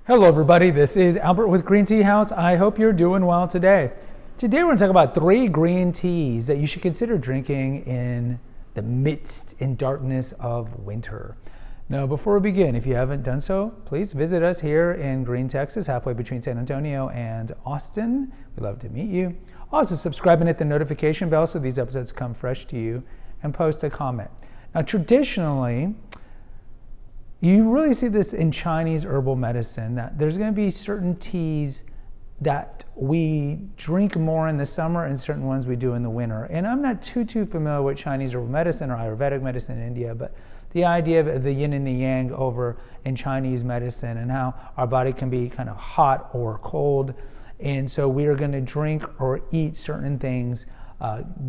Hello everybody, this is Albert with Green Tea House. I hope you're doing well today. Today we're going to talk about 3 green teas that you should consider drinking in the midst and darkness of winter. Now before we begin, if you haven't done so, please visit us here in Green, Texas, halfway between San Antonio and Austin. We'd love to meet you. Also subscribe and hit the notification bell so these episodes come fresh to you, and post a comment. Now traditionally, you really see this in Chinese herbal medicine, that there's going to be certain teas that we drink more in the summer and certain ones we do in the winter. And I'm not too familiar with Chinese herbal medicine or Ayurvedic medicine in India, but the idea of the yin and the yang over in Chinese medicine and how our body can be kind of hot or cold. And so we are going to drink or eat certain things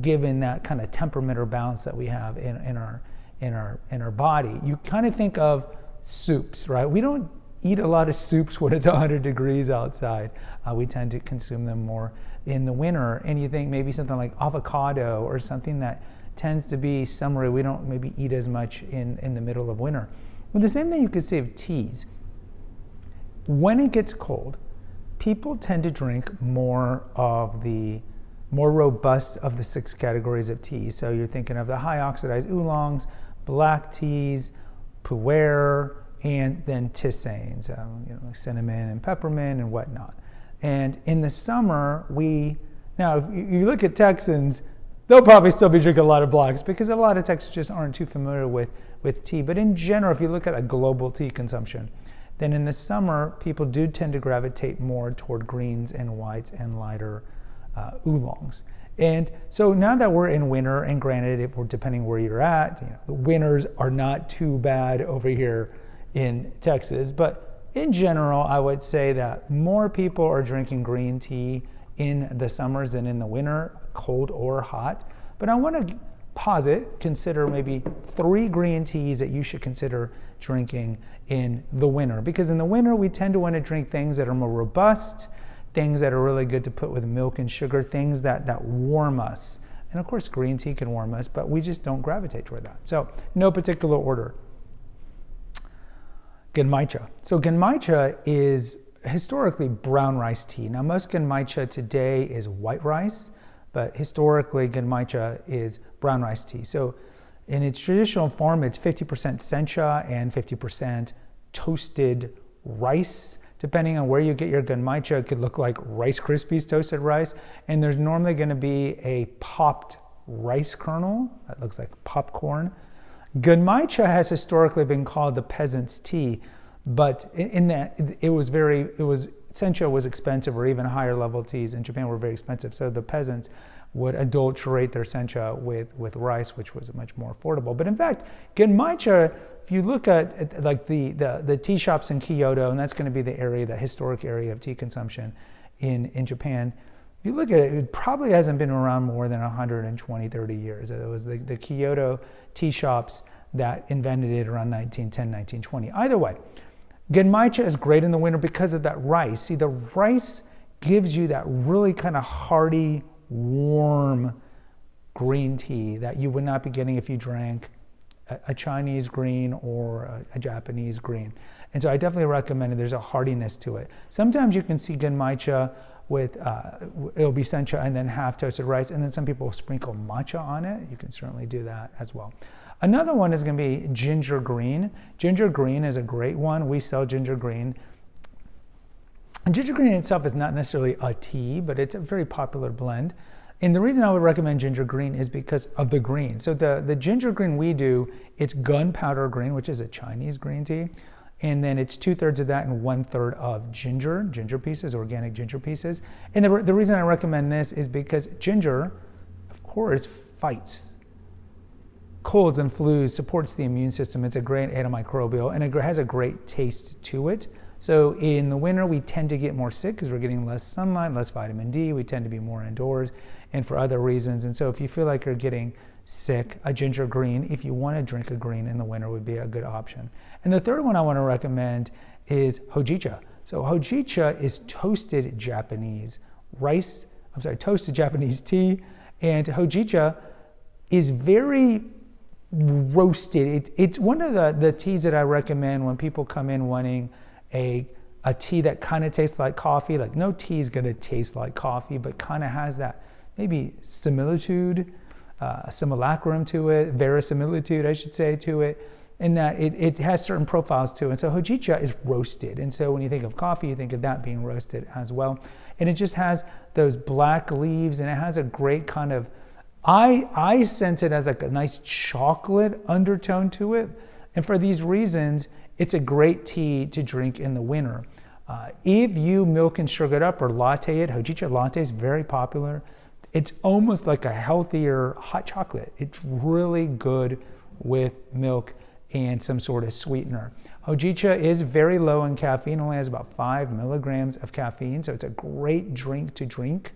given that kind of temperament or balance that we have in our body. You kind of think of soups, right? We don't eat a lot of soups when it's 100 degrees outside. We tend to consume them more in the winter. And you think maybe something like avocado or something that tends to be summery, we don't maybe eat as much in the middle of winter. Well, the same thing you could say of teas. When it gets cold, people tend to drink more of the more robust of the 6 categories of tea. So you're thinking of the high oxidized oolongs, black teas, pu'er, and then tisanes, cinnamon and peppermint and whatnot. And in the summer, now if you look at Texans, they'll probably still be drinking a lot of blacks because a lot of Texans just aren't too familiar with tea. But in general, if you look at a global tea consumption, then in the summer, people do tend to gravitate more toward greens and whites and lighter oolongs. And so now that we're in winter, and granted, if we're depending where you're at, the winters are not too bad over here in Texas. But in general, I would say that more people are drinking green tea in the summers than in the winter, cold or hot. But I want to consider maybe 3 green teas that you should consider drinking in the winter. Because in the winter, we tend to want to drink things that are more robust, things that are really good to put with milk and sugar, things that warm us. And of course, green tea can warm us, but we just don't gravitate toward that. So, no particular order. Genmaicha. So genmaicha is historically brown rice tea. Now, most genmaicha today is white rice, but historically, genmaicha is brown rice tea. So in its traditional form, it's 50% sencha and 50% toasted rice. Depending on where you get your genmaicha, it could look like Rice Krispies toasted rice. And there's normally going to be a popped rice kernel that looks like popcorn. Genmaicha has historically been called the peasant's tea, but in that sencha was expensive, or even higher level teas in Japan were very expensive. So the peasants would adulterate their sencha with rice, which was much more affordable. But in fact, genmaicha, if you look at like the tea shops in Kyoto, and that's going to be the historic area of tea consumption in Japan, if you look at it, it probably hasn't been around more than 120, 30 years. It was the Kyoto tea shops that invented it around 1910, 1920. Either way, genmaicha is great in the winter because of that rice. See, the rice gives you that really kind of hearty, warm green tea that you would not be getting if you drank a Chinese green or a Japanese green. And so I definitely recommend it. There's a heartiness to it. Sometimes you can see genmaicha with, it'll be sencha and then half toasted rice, and then some people sprinkle matcha on it. You can certainly do that as well. Another one is going to be ginger green. Ginger green is a great one. We sell ginger green. And ginger green itself is not necessarily a tea, but it's a very popular blend. And the reason I would recommend ginger green is because of the green. So the ginger green we do, it's gunpowder green, which is a Chinese green tea. And then it's 2/3 of that and 1/3 of ginger pieces, organic ginger pieces. And the reason I recommend this is because ginger, of course, fights colds and flus, supports the immune system. It's a great antimicrobial, and it has a great taste to it. So in the winter, we tend to get more sick because we're getting less sunlight, less vitamin D. We tend to be more indoors and for other reasons. And so if you feel like you're getting sick, a ginger green, if you want to drink a green in the winter, would be a good option. And the third one I want to recommend is hojicha. So hojicha is toasted Japanese tea. And hojicha is very roasted. It's one of the teas that I recommend when people come in wanting a a tea that kind of tastes like coffee. Like no tea is going to taste like coffee, but kind of has that maybe similitude, simulacrum to it, verisimilitude, I should say, to it, in that it has certain profiles too. And so hojicha is roasted. And so when you think of coffee, you think of that being roasted as well. And it just has those black leaves, and it has a great kind of, I sense it as like a nice chocolate undertone to it. And for these reasons, it's a great tea to drink in the winter. If you milk and sugar it up or latte it, hojicha latte is very popular. It's almost like a healthier hot chocolate. It's really good with milk and some sort of sweetener. Hojicha is very low in caffeine, only has about 5 milligrams of caffeine, so it's a great drink to drink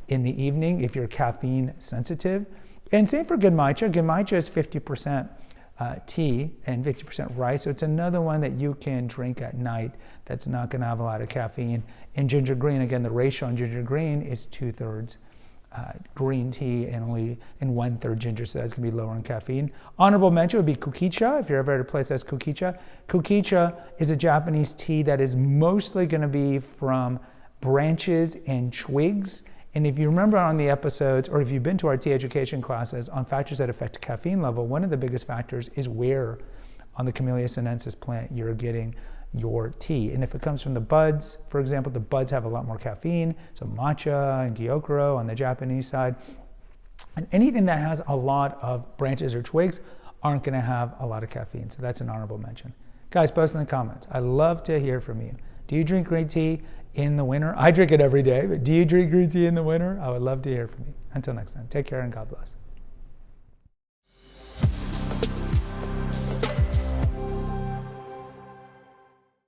in the evening if you're caffeine sensitive. And same for genmaicha. Genmaicha is 50% tea and 50% rice, so it's another one that you can drink at night that's not going to have a lot of caffeine. And ginger green, again, the ratio on ginger green is 2/3 green tea and only 1/3 ginger, so that's going to be lower in caffeine. Honorable mention would be kukicha, if you're ever at a place that's kukicha. Kukicha is a Japanese tea that is mostly going to be from branches and twigs. And if you remember on the episodes, or if you've been to our tea education classes on factors that affect caffeine level, one of the biggest factors is where on the Camellia sinensis plant you're getting your tea. And if it comes from the buds, for example, the buds have a lot more caffeine, so matcha and gyokuro on the Japanese side. And anything that has a lot of branches or twigs aren't going to have a lot of caffeine, so that's an honorable mention. Guys, post in the comments. I love to hear from you. Do you drink green tea in the winter? I drink it every day, but do you drink green tea in the winter? I would love to hear from you. Until next time, take care and God bless.